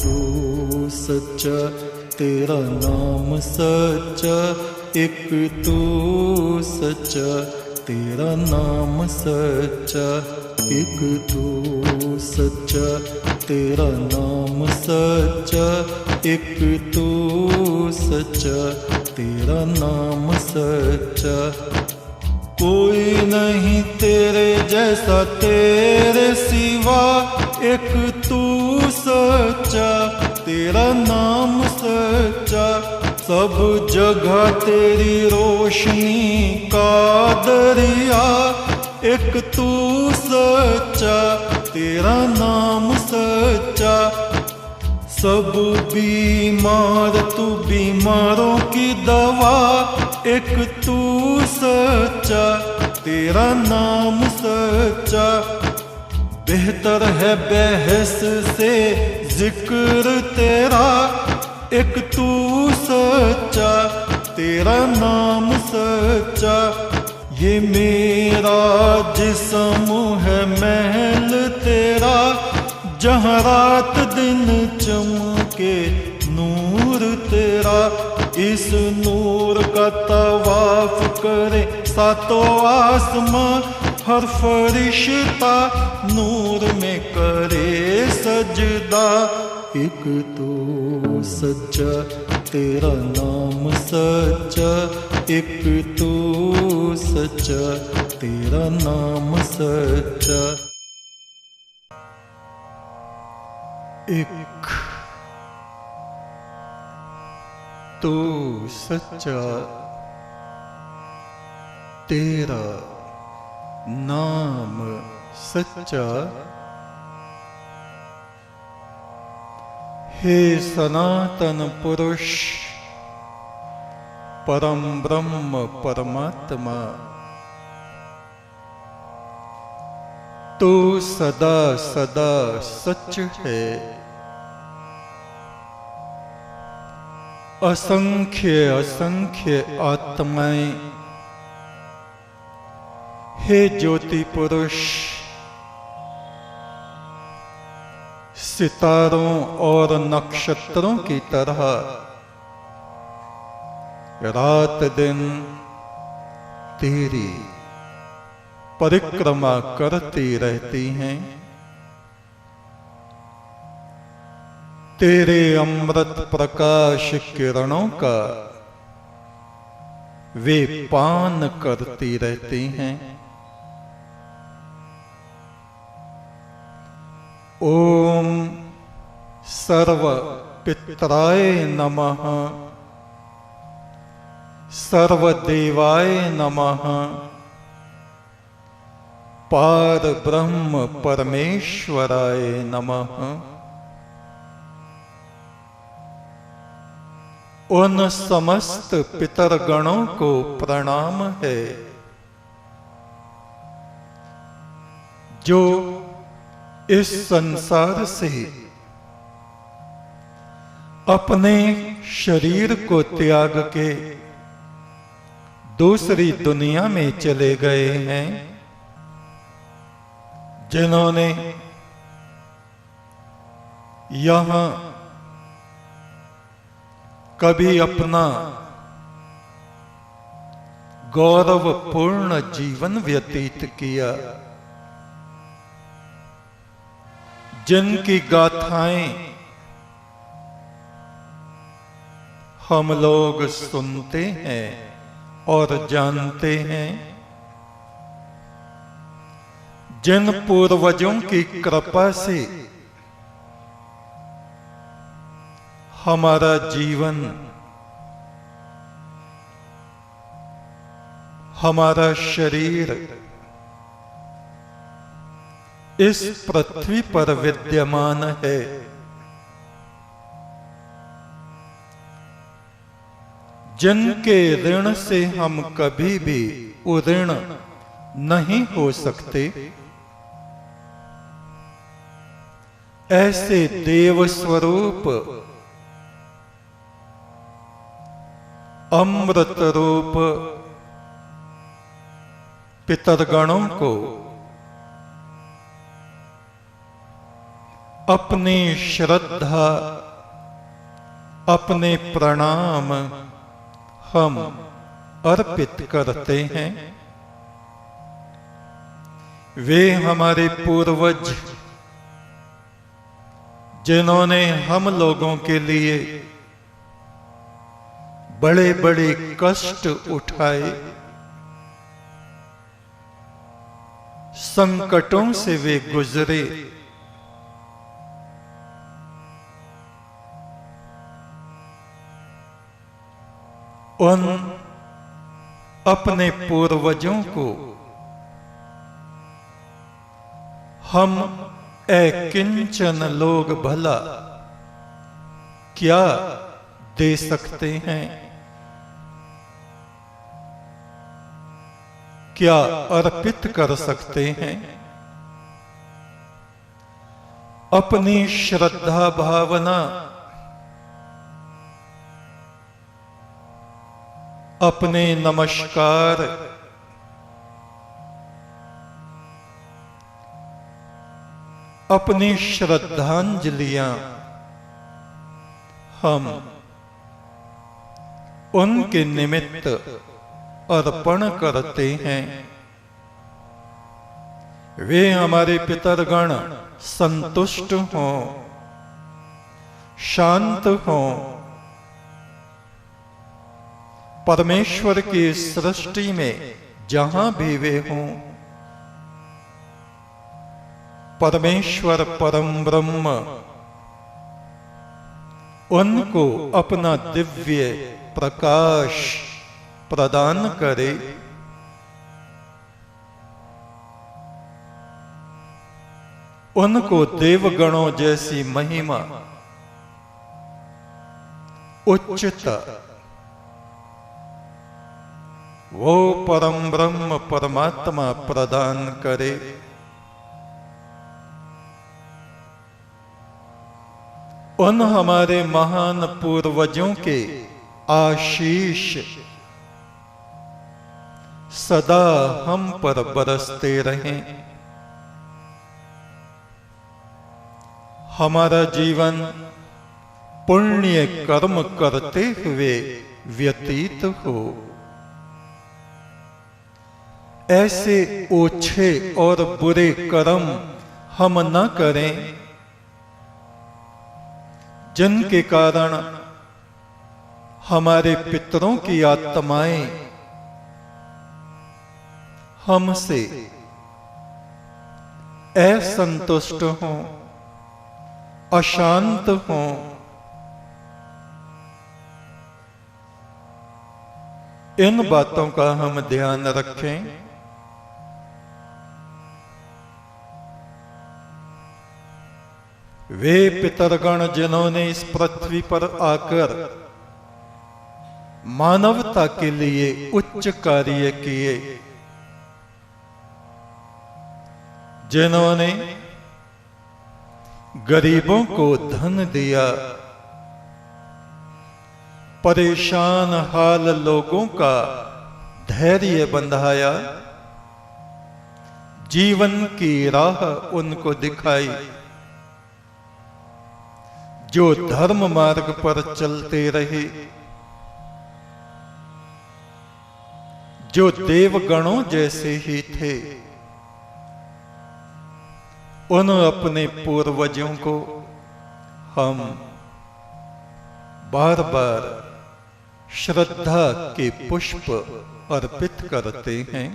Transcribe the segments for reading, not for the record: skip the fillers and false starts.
तू सच्चा, तेरा नाम सच्चा, एक तू सच्चा, तेरा नाम सच्चा, एक तू सच्चा, तेरा नाम सच्चा, एक तू सच्चा, तेरा नाम सच्चा। कोई नहीं तेरे जैसा तेरे सिवा, एक तू सच्चा, तेरा नाम सच्चा। सब जगह तेरी रोशनी का दरिया, एक तू सच्चा, तेरा नाम सच्चा। सब बीमार तू बीमारों की दवा, एक तू सच्चा, तेरा नाम सच्चा। बेहतर है बहस से जिक्र तेरा, एक तू सच्चा, तेरा नाम सच्चा। ये मेरा जिस्म है महल तेरा, जहाँ रात दिन चमके नूर तेरा। इस नूर का तवाफ करे सातों आसमां, हर फरिश्ता नूर में करे सजदा। एक तू सच्चा, तेरा नाम सच्चा, एक तू सच्चा, तेरा नाम सच्चा। एक तू सच्चा, तेरा नाम सच्चा। हे सनातन पुरुष परम ब्रह्म परमात्मा, तू सदा सदा सच है। असंख्य असंख्य आत्माएं, हे ज्योति पुरुष, सितारों और नक्षत्रों की तरह रात दिन तेरी परिक्रमा करती रहती हैं। तेरे अमृत प्रकाश किरणों का वे पान करती रहती हैं। ओम सर्व पित्राय नमः, सर्वदेवाय नमः, पार ब्रह्म परमेश्वराय नमः। उन समस्त पितरगणों को प्रणाम है जो इस संसार से अपने शरीर को त्याग के दूसरी दुनिया में चले गए हैं, जिन्होंने यहाँ कभी अपना गौरवपूर्ण जीवन व्यतीत किया, जिनकी गाथाएं हम लोग सुनते हैं और जानते हैं, जिन पूर्वजों की कृपा से हमारा जीवन, हमारा शरीर इस पृथ्वी पर विद्यमान है। जिनके ऋण से हम कभी भी उऋण नहीं हो सकते, ऐसे देव स्वरूप अमृत रूप पितरगणों को अपनी श्रद्धा, अपने प्रणाम हम अर्पित करते हैं। वे हमारे पूर्वज जिन्होंने हम लोगों के लिए बड़े बड़े कष्ट उठाए, संकटों से वे गुजरे, उन अपने पूर्वजों को हम अकिंचन लोग भला क्या दे सकते हैं, क्या अर्पित कर सकते हैं। अपनी श्रद्धा भावना, अपने नमस्कार, अपनी श्रद्धांजलियां हम उनके निमित्त अर्पण करते हैं। वे हमारे पितरगण संतुष्ट हों, शांत हों, परमेश्वर की सृष्टि में जहां भी वे हों, परमेश्वर परम ब्रह्म उनको अपना दिव्य प्रकाश प्रदान करे। उनको देवगणों जैसी महिमा, उच्चता वो परम ब्रह्म परमात्मा प्रदान करे। उन हमारे महान पूर्वजों के आशीष सदा हम पर बरसते रहें। हमारा जीवन पुण्य कर्म करते हुए व्यतीत हो। ऐसे ओछे और बुरे कर्म हम न करें जिनके कारण हमारे पितरों की आत्माएं हमसे असंतुष्ट हों, अशांत हों। इन बातों का हम ध्यान रखें। वे पितरगण जिन्होंने इस पृथ्वी पर आकर मानवता के लिए उच्च कार्य किए, जिन्होंने गरीबों को धन दिया, परेशान हाल लोगों का धैर्य बंधाया, जीवन की राह उनको दिखाई, जो धर्म मार्ग पर चलते रहे, जो देवगणों जैसे ही थे, उन अपने पूर्वजों को हम बार बार श्रद्धा के पुष्प अर्पित करते हैं।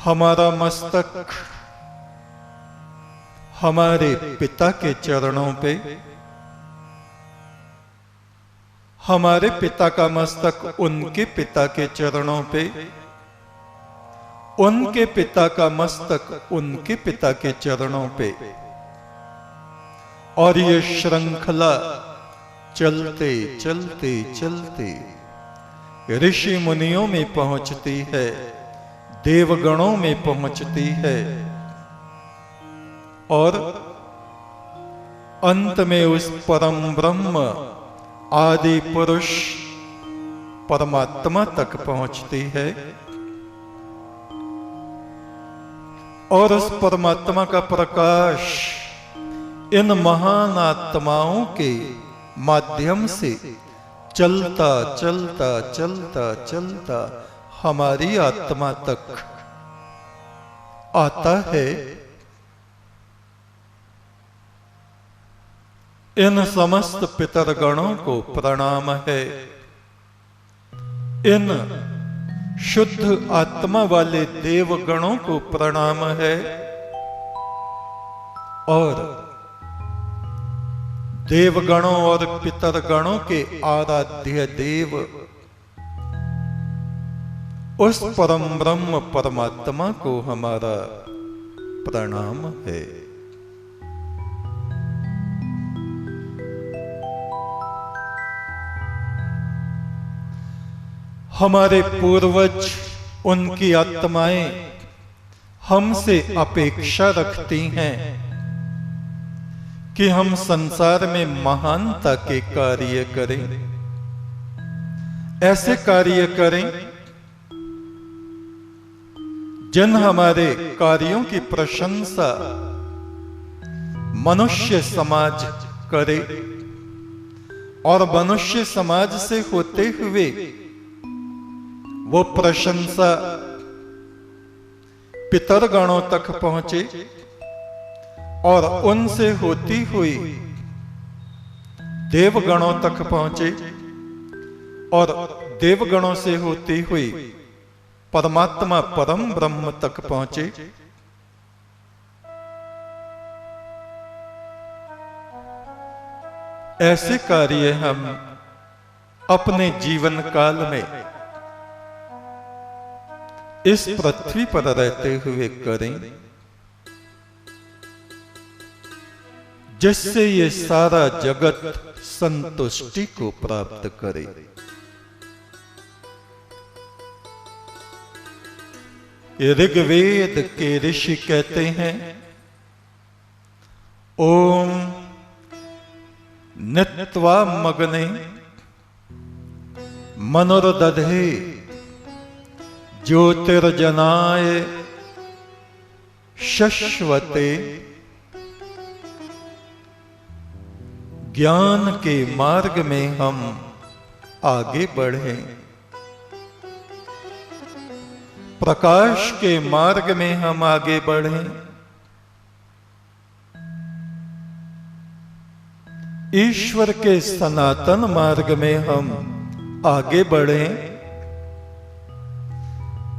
हमारा मस्तक हमारे पिता के चरणों पे, हमारे पिता का मस्तक उनके पिता के चरणों पे, उनके पिता का मस्तक उनके पिता के चरणों पे, और ये श्रृंखला चलते चलते चलते ऋषि मुनियों में पहुंचती है, देवगणों में पहुंचती है, और अंत में उस परम ब्रह्म आदि पुरुष परमात्मा तक पहुंचती है। और उस परमात्मा का प्रकाश इन महान आत्माओं के माध्यम से चलता चलता चलता चलता हमारी आत्मा तक आता है। इन समस्त पितरगणों को प्रणाम है। इन शुद्ध आत्मा वाले देवगणों को प्रणाम है। और देवगणों और पितरगणों के आराध्य देव उस परम ब्रह्म परमात्मा को हमारा प्रणाम है। हमारे पूर्वज, उनकी आत्माएं हमसे अपेक्षा रखती हैं कि हम संसार में महानता के कार्य करें, ऐसे कार्य करें जिन हमारे कार्यों की प्रशंसा मनुष्य समाज करे और मनुष्य समाज से होते हुए वो प्रशंसा पितरगणों तक पहुंचे और उनसे होती हुई देवगणों तक पहुंचे और देवगणों से होती हुई परमात्मा परम ब्रह्म तक पहुंचे। ऐसे कार्य हम अपने जीवन काल में इस पृथ्वी पर रहते हुए करें, जिससे ये सारा जगत संतुष्टि को प्राप्त करे। ऋग्वेद के ऋषि कहते हैं, ओम नित्वा मग्ने मनोरदधे ज्योतिर्जनाय शश्वते। ज्ञान के मार्ग में हम आगे बढ़ें, प्रकाश के मार्ग में हम आगे बढ़ें, ईश्वर के सनातन मार्ग में हम आगे बढ़ें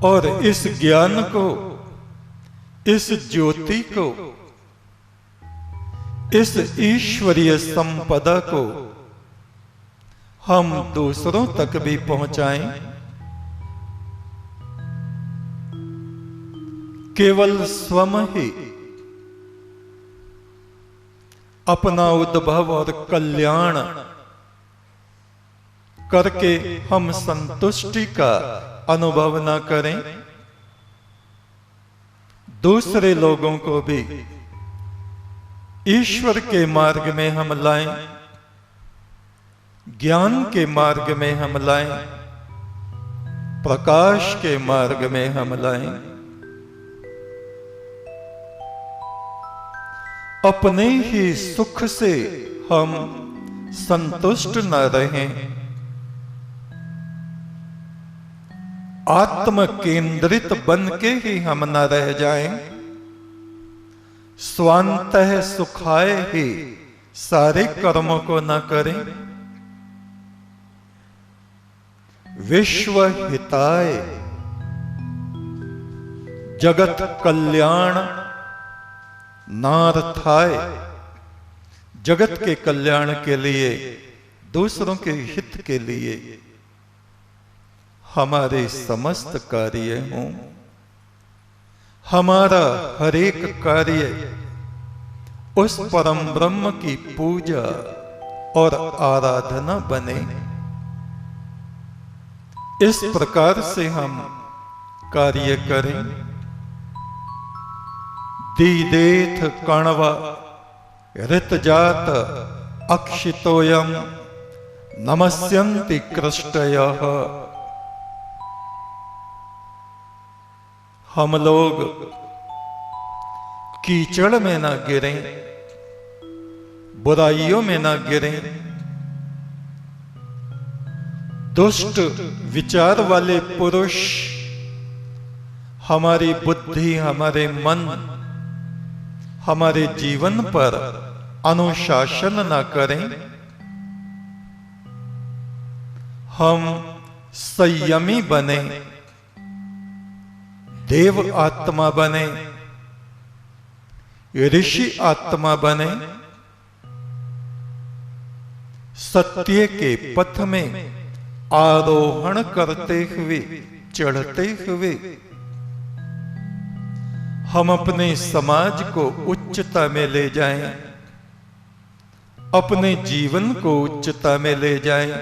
और इस ज्ञान को, इस ज्योति को, इस ईश्वरीय संपदा को हम दूसरों तक भी पहुंचाएं। केवल स्वयं ही अपना उद्भव और कल्याण करके हम संतुष्टि का अनुभव न करें, दूसरे लोगों को भी ईश्वर के मार्ग में हम लाएं, ज्ञान के मार्ग में हम लाएं, प्रकाश के मार्ग में हम लाएं। अपने ही सुख से हम संतुष्ट न रहें, आत्म केंद्रित बन के ही हम न रह जाएं, स्वांतः सुखाय ही सारे कर्मों को न करें, विश्व हिताय जगत कल्याण नार्थाय, जगत के कल्याण के लिए, दूसरों के हित के लिए हमारे समस्त कार्य हों। हमारा हर एक कार्य उस परम ब्रह्म की पूजा और आराधना बने। इस प्रकार से हम कार्य करें। दीदेथ कण्व ऋतजात अक्षितोयम नमस्यन्ति कृष्टयः। हम लोग कीचड़ में ना गिरें, बुराइयों में ना गिरें, दुष्ट विचार वाले पुरुष हमारी बुद्धि, हमारे मन, हमारे जीवन पर अनुशासन ना करें। हम संयमी बने, देव आत्मा बने, ऋषि आत्मा बने, सत्य के पथ में आरोहण करते हुए, चढ़ते हुए हम अपने समाज को उच्चता में ले जाएं, अपने जीवन को उच्चता में ले जाएं,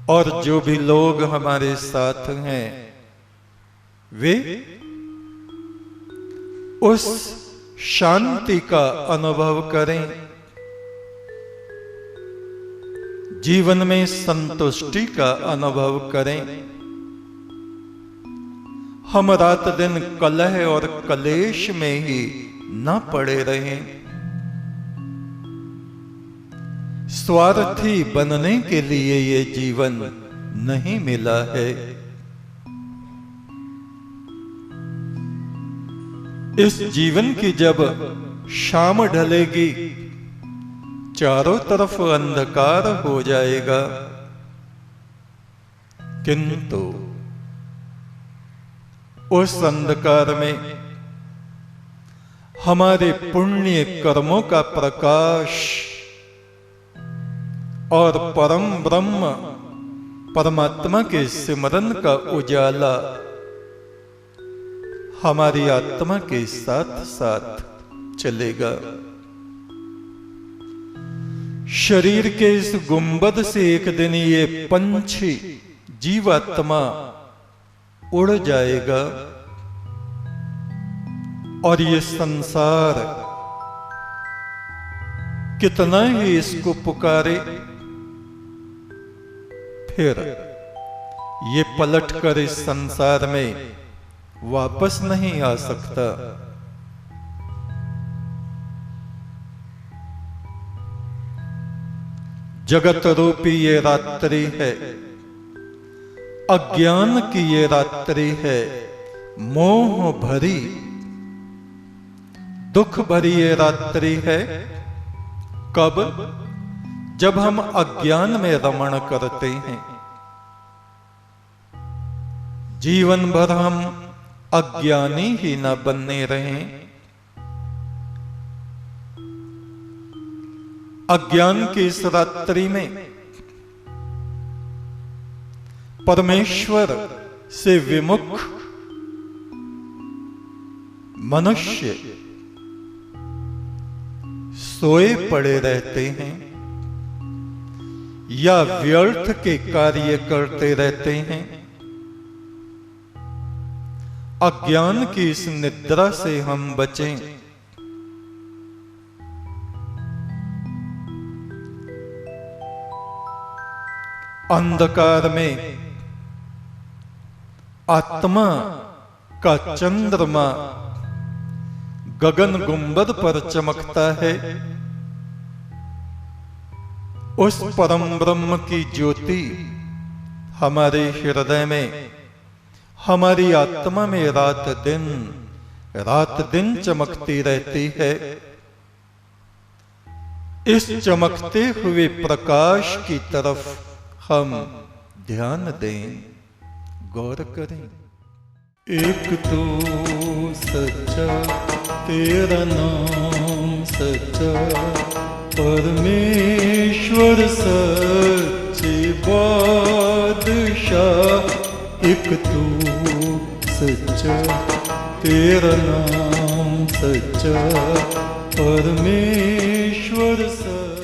और जो भी लोग हमारे साथ हैं वे उस शांति का अनुभव करें, जीवन में संतुष्टि का अनुभव करें। हम रात दिन कलह और कलेश में ही न पड़े रहें। स्वार्थी बनने के लिए ये जीवन नहीं मिला है। इस जीवन की जब शाम ढलेगी, चारों तरफ अंधकार हो जाएगा, किंतु उस अंधकार में हमारे पुण्य कर्मों का प्रकाश और परम ब्रह्म परमात्मा के सिमरन का उजाला हमारी आत्मा के साथ साथ चलेगा। शरीर के इस गुंबद से एक दिन ये पंछी जीवात्मा उड़ जाएगा और ये संसार कितना ही इसको पुकारे, फिर ये पलट कर इस संसार में वापस नहीं आ सकता। जगत रूपी ये रात्रि है, अज्ञान की ये रात्रि है, मोह भरी दुख भरी ये रात्रि है। कब? जब हम अज्ञान में रमण करते हैं। जीवन भर हम अज्ञानी ही न बनने रहें। अज्ञान की इस रात्रि में परमेश्वर से विमुख मनुष्य सोए पड़े रहते हैं या व्यर्थ के कार्य करते रहते हैं। अज्ञान की इस निद्रा से हम बचें। अंधकार में आत्मा का चंद्रमा गगन गुंबद पर चमकता है। उस परम ब्रह्म की ज्योति हमारे हृदय में, हमारी आत्मा में रात दिन चमकती रहती है। इस चमकते हुए प्रकाश की तरफ हम ध्यान दें, गौर करें। एक तो सच्चा तेरा नाम सच्चा, परमेश्वर सच्चे बादशाह। एक तू सच्चा तेरा नाम सच्चा, परमेश्वर सच्चा।